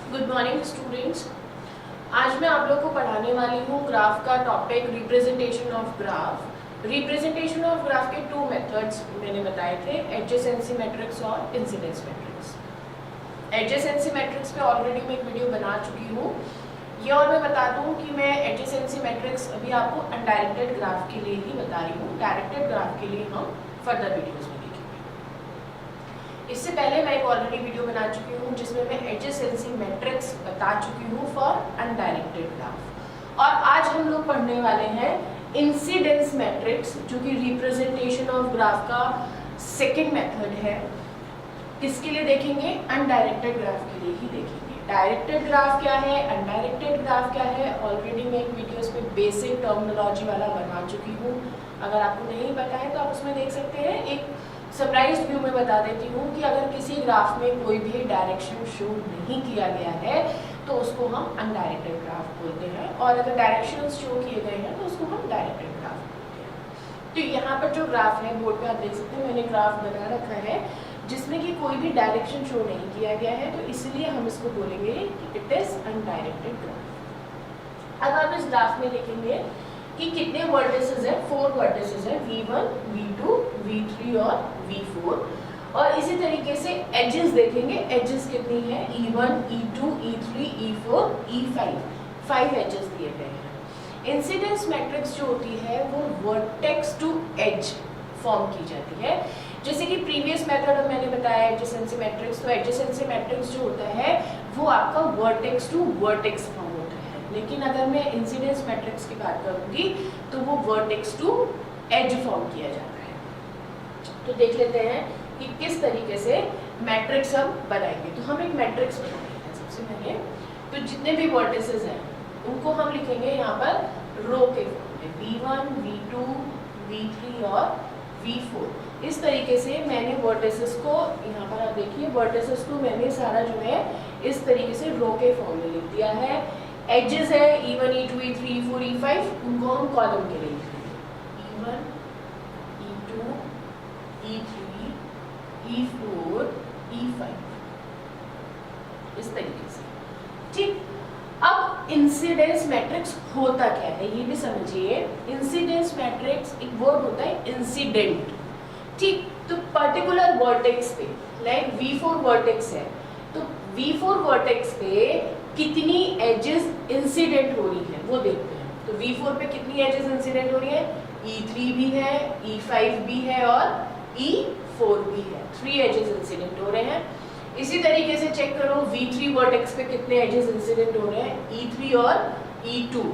Good morning students. आज मैं आप लोग को पढ़ाने वाली हूँ ग्राफ का topic representation of graph. Representation of graph के टू मेथड्स मैंने बताए थे, एडजेसेंसी मैट्रिक्स और इंसिडेंस मैट्रिक्स। एडजेसेंसी मैट्रिक्स पे ऑलरेडी मैं एक वीडियो बना चुकी हूँ। ये और मैं बता दूँ कि मैं एडजेसेंसी मैट्रिक्स अभी आपको अनडायरेक्टेड ग्राफ के लिए ही बता रही हूँ। डायरेक्टेड ग्राफ के लिए हम फर्दर वीडियोज में देखेंगे। इससे पहले मैं एक ऑलरेडी वीडियो बना चुकी हूँ जिसमें मैं एडजेसेंसी मैट्रिक्स बता चुकी हूँ फॉर अनडायरेक्टेड ग्राफ। और आज हम लोग पढ़ने वाले हैं इंसिडेंस मैट्रिक्स, जो कि रिप्रेजेंटेशन ऑफ ग्राफ का सेकेंड मेथड है। किसके लिए देखेंगे? अनडायरेक्टेड ग्राफ के लिए ही देखेंगे। डायरेक्टेड ग्राफ क्या है, अनडायरेक्टेड ग्राफ क्या है, ऑलरेडी मैं एक वीडियोस में बेसिक टर्मिनोलॉजी वाला बना चुकी हूँ। अगर आपको नहीं पता है तो आप उसमें देख सकते हैं। एक समराइज्ड व्यू में बता देती हूँ कि अगर किसी ग्राफ में कोई भी डायरेक्शन शो नहीं किया गया है तो उसको हम अनडायरेक्टेड ग्राफ बोलते हैं, और अगर डायरेक्शंस शो किए गए हैं तो उसको हम डायरेक्टेड ग्राफ बोलते हैं। तो यहाँ पर जो ग्राफ है, बोर्ड पे आप देख सकते हैं मैंने ग्राफ बना रखा है जिसमें कि कोई भी डायरेक्शन शो नहीं किया गया है, तो इसलिए हम इसको बोलेंगे कि इट इज अनडायरेक्टेड ग्राफ। अब आप इस ग्राफ में देखेंगे कि कितने वर्टिसेस हैं, 4 वर्टिसेस हैं, V1, V2, V3 और V4। और इसी तरीके से एजेस देखेंगे, एजेस कितनी है, E1, E2, E3, E4, E5, 5 edges दिए गए हैं। इंसिडेंस मैट्रिक्स जो होती है वो वर्टेक्स टू एज फॉर्म की जाती है। जैसे कि प्रीवियस मेथड मैंने बताया एडजेसेंसी मैट्रिक्स, तो एडजेसेंसी मैट्रिक्स जो होता है वो आपका वर्टेक्स टू वर्टेक्स फॉर्म होता है। लेकिन अगर मैं इंसिडेंस मैट्रिक्स की बात करूंगी तो वो वर्टेक्स टू एज फॉर्म किया जाता है। तो देख लेते हैं कि किस तरीके से मैट्रिक्स हम बनाएंगे। तो हम एक मैट्रिक्स बनाएंगे सबसे पहले। तो जितने भी वर्टिसेस हैं उनको हम लिखेंगे यहाँ पर रो के फॉर्म में, V1, V2, V3 और V4। इस तरीके से मैंने वर्टिसेस को, यहाँ पर आप देखिए वर्टिसेस को मैंने सारा जो है इस तरीके से रो के फॉर्म में लिख दिया है। एजेस है E1, E2, E3, E4, E5, उनको हम कॉलम के लिए लिखेंगे, E1, E2, E3, E4, E5, इस तरीके से। ठीक, अब इंसिडेंस मैट्रिक्स होता क्या है ये भी समझिए। इंसिडेंस मैट्रिक्स एक वर्ड होता है इंसिडेंट। ठीक, तो पर्टिकुलर वर्टेक्स पे, लाइक V4 वर्टेक्स है, तो V4 वर्टेक्स पे कितनी एजेस इंसिडेंट हो रही है वो देखते हैं। तो V4 पे कितनी एजेस इंसिडेंट हो रही है, E3 भी है, E5 भी है और E4 भी है, 3 एजेस इंसिडेंट हो रहे हैं। इसी तरीके से चेक करो V3 वर्टेक्स पे कितने एजेस इंसिडेंट हो रहे हैं, E3 और E2।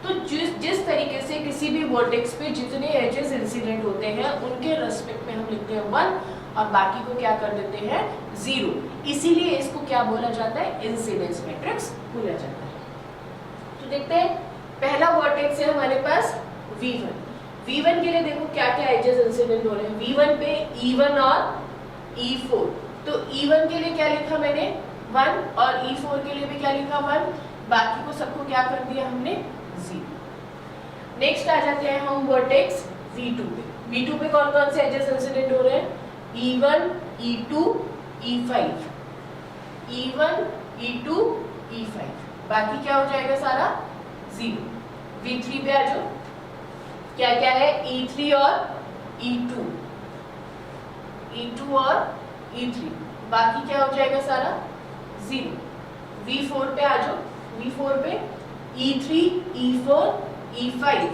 तो जिस तरीके से किसी भी वर्टेक्स पे जितने एजेस इंसिडेंट होते हैं उनके रेस्पेक्ट में हम लिखते हैं 1 और बाकी को क्या कर देते हैं 0। इसीलिए इसको क्या बोला जाता है, इंसिडेंस मैट्रिक्स बोला जाता है। तो देखते हैं, पहला वर्टेक्स है हमारे पास V1। V1 के लिए देखो क्या क्या एजेस इंसिडेंट हो रहे हैं। V1 पे E1 और E4, तो E1 के लिए क्या लिखा मैंने 1 और E4 के लिए भी क्या लिखा 1, बाकी को सबको क्या कर दिया हमने 0। नेक्स्ट आ जाते हैं हम वर्टेक्स V2 पे। V2 पे कौन कौन से एजेस इंसिडेंट हो रहे हैं, E1, E2, E5, E1, E2, E5, बाकी क्या हो जाएगा सारा 0। V3 पे आ जाओ, क्या क्या है, E3 और E2, E2 और E3, बाकी क्या हो जाएगा सारा 0। V4 पे आ जाओ, V4 पे E3, E4, E5,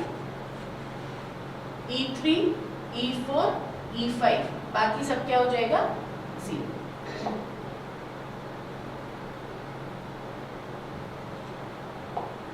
E3, E4, E5, बाकी सब क्या हो जाएगा 0।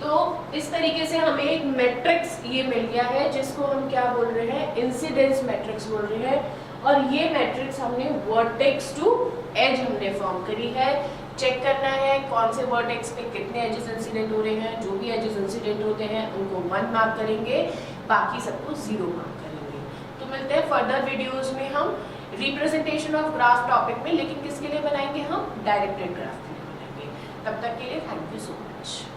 तो इस तरीके से हमें एक मैट्रिक्स ये मिल गया है जिसको हम क्या बोल रहे हैं, इंसिडेंस मैट्रिक्स बोल रहे हैं। और ये मैट्रिक्स हमने वर्टेक्स टू एज हमने फॉर्म करी है। चेक करना है कौन से वर्टेक्स पे कितने एजेस इंसिडेंट हो रहे हैं। जो भी एजेस इंसिडेंट होते हैं उनको 1 मार्क करेंगे, बाकी सबको 0 मार्क करेंगे। तो मिलते हैं फर्दर वीडियोस में हम रिप्रेजेंटेशन ऑफ ग्राफ टॉपिक में, लेकिन किसके लिए बनाएंगे हम, डायरेक्टेड ग्राफ के लिए बनाएंगे। तब तक के लिए थैंक यू सो मच।